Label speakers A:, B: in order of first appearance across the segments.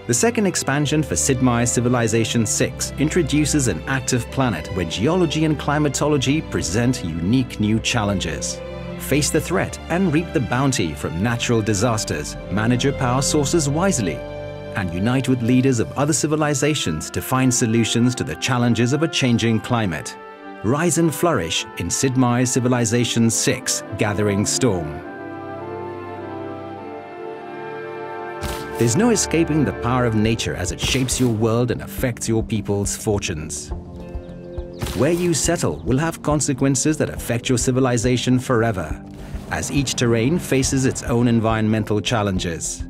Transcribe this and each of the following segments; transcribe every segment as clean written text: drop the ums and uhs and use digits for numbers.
A: The second expansion for Sid Meier's Civilization 6 introduces an active planet where geology and climatology present unique new challenges. Face the threat and reap the bounty from natural disasters, manage your power sources wisely, and unite with leaders of other civilizations to find solutions to the challenges of a changing climate. Rise and flourish in Sid Meier's Civilization 6 Gathering Storm. There's no escaping the power of nature as it shapes your world and affects your people's fortunes. Where you settle will have consequences that affect your civilization forever, as each terrain faces its own environmental challenges.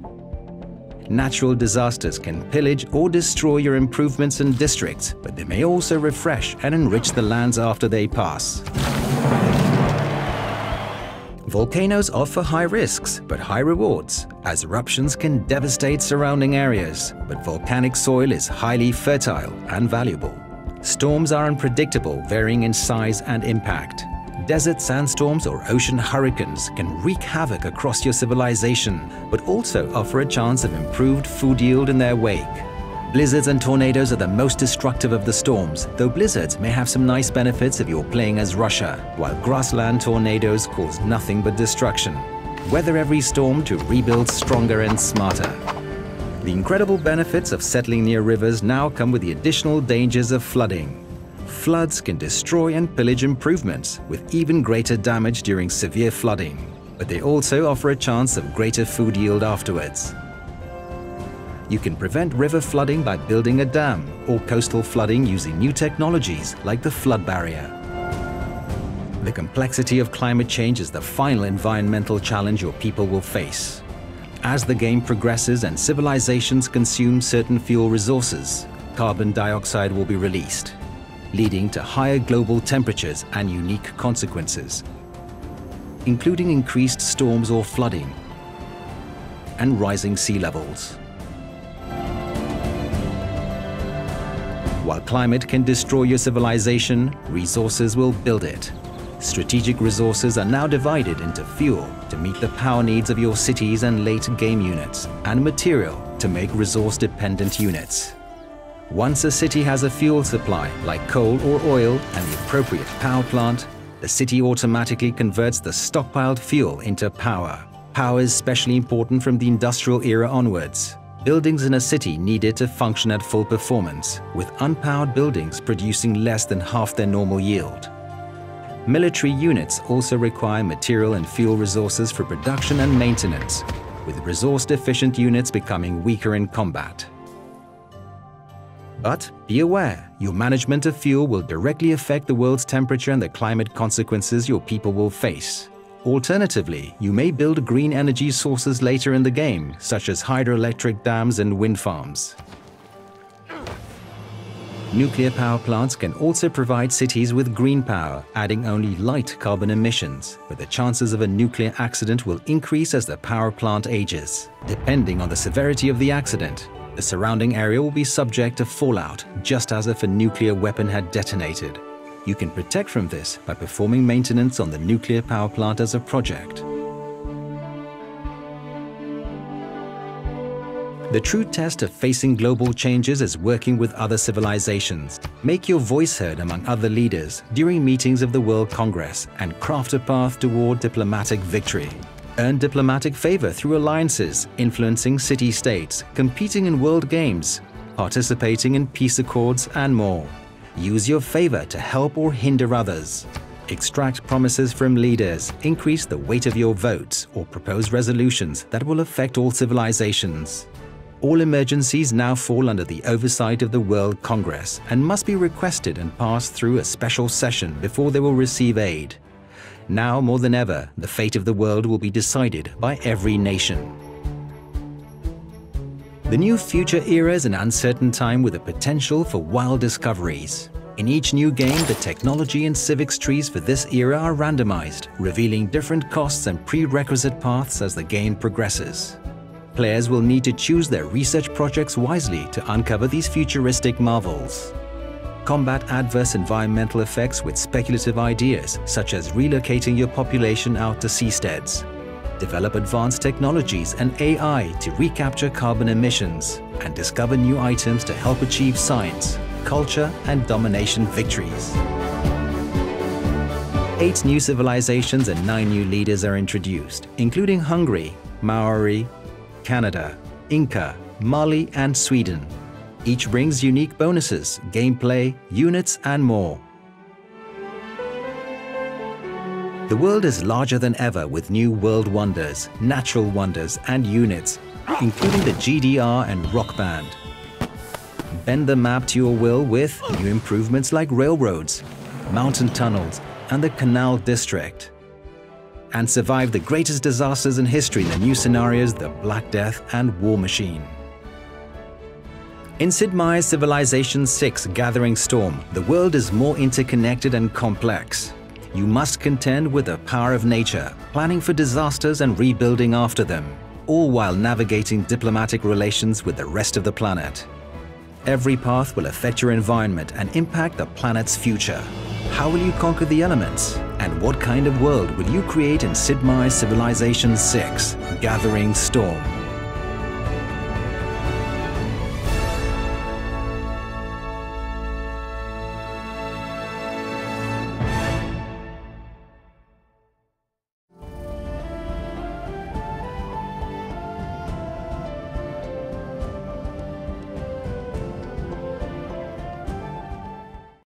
A: Natural disasters can pillage or destroy your improvements and districts, but they may also refresh and enrich the lands after they pass. Volcanoes offer high risks, but high rewards, as eruptions can devastate surrounding areas, but volcanic soil is highly fertile and valuable. Storms are unpredictable, varying in size and impact. Desert sandstorms or ocean hurricanes can wreak havoc across your civilization, but also offer a chance of improved food yield in their wake. Blizzards and tornadoes are the most destructive of the storms, though blizzards may have some nice benefits if you're playing as Russia, while grassland tornadoes cause nothing but destruction. Weather every storm to rebuild stronger and smarter. The incredible benefits of settling near rivers now come with the additional dangers of flooding. Floods can destroy and pillage improvements, with even greater damage during severe flooding, but they also offer a chance of greater food yield afterwards. You can prevent river flooding by building a dam, or coastal flooding using new technologies like the flood barrier. The complexity of climate change is the final environmental challenge your people will face. As the game progresses and civilizations consume certain fuel resources, carbon dioxide will be released, leading to higher global temperatures and unique consequences, including increased storms or flooding and rising sea levels. While climate can destroy your civilization, resources will build it. Strategic resources are now divided into fuel to meet the power needs of your cities and late-game units, and material to make resource-dependent units. Once a city has a fuel supply, like coal or oil, and the appropriate power plant, the city automatically converts the stockpiled fuel into power. Power is especially important from the industrial era onwards. Buildings in a city needed to function at full performance, with unpowered buildings producing less than half their normal yield. Military units also require material and fuel resources for production and maintenance, with resource-deficient units becoming weaker in combat. But be aware, your management of fuel will directly affect the world's temperature and the climate consequences your people will face. Alternatively, you may build green energy sources later in the game, such as hydroelectric dams and wind farms. Nuclear power plants can also provide cities with green power, adding only light carbon emissions, but the chances of a nuclear accident will increase as the power plant ages. Depending on the severity of the accident, the surrounding area will be subject to fallout, just as if a nuclear weapon had detonated. You can protect from this by performing maintenance on the nuclear power plant as a project. The true test of facing global changes is working with other civilizations. Make your voice heard among other leaders during meetings of the World Congress and craft a path toward diplomatic victory. Earn diplomatic favor through alliances, influencing city-states, competing in world games, participating in peace accords, and more. Use your favor to help or hinder others. Extract promises from leaders, increase the weight of your votes, or propose resolutions that will affect all civilizations. All emergencies now fall under the oversight of the World Congress and must be requested and passed through a special session before they will receive aid. Now more than ever, the fate of the world will be decided by every nation. The new future era is an uncertain time with a potential for wild discoveries. In each new game, the technology and civics trees for this era are randomized, revealing different costs and prerequisite paths as the game progresses. Players will need to choose their research projects wisely to uncover these futuristic marvels. Combat adverse environmental effects with speculative ideas, such as relocating your population out to seasteads. Develop advanced technologies and AI to recapture carbon emissions. and discover new items to help achieve science, culture, and domination victories. 8 new civilizations and 9 new leaders are introduced, including Hungary, Maori, Canada, Inca, Mali, and Sweden. Each brings unique bonuses, gameplay, units, and more. The world is larger than ever with new world wonders, natural wonders, and units, including the GDR and Rock Band. Bend the map to your will with new improvements like railroads, mountain tunnels, and the Canal District. And survive the greatest disasters in history in the new scenarios the Black Death and War Machine. In Sid Meier's Civilization 6 Gathering Storm, the world is more interconnected and complex. You must contend with the power of nature, planning for disasters and rebuilding after them, all while navigating diplomatic relations with the rest of the planet. Every path will affect your environment and impact the planet's future. How will you conquer the elements? And what kind of world will you create in Sid Meier's Civilization 6 Gathering Storm?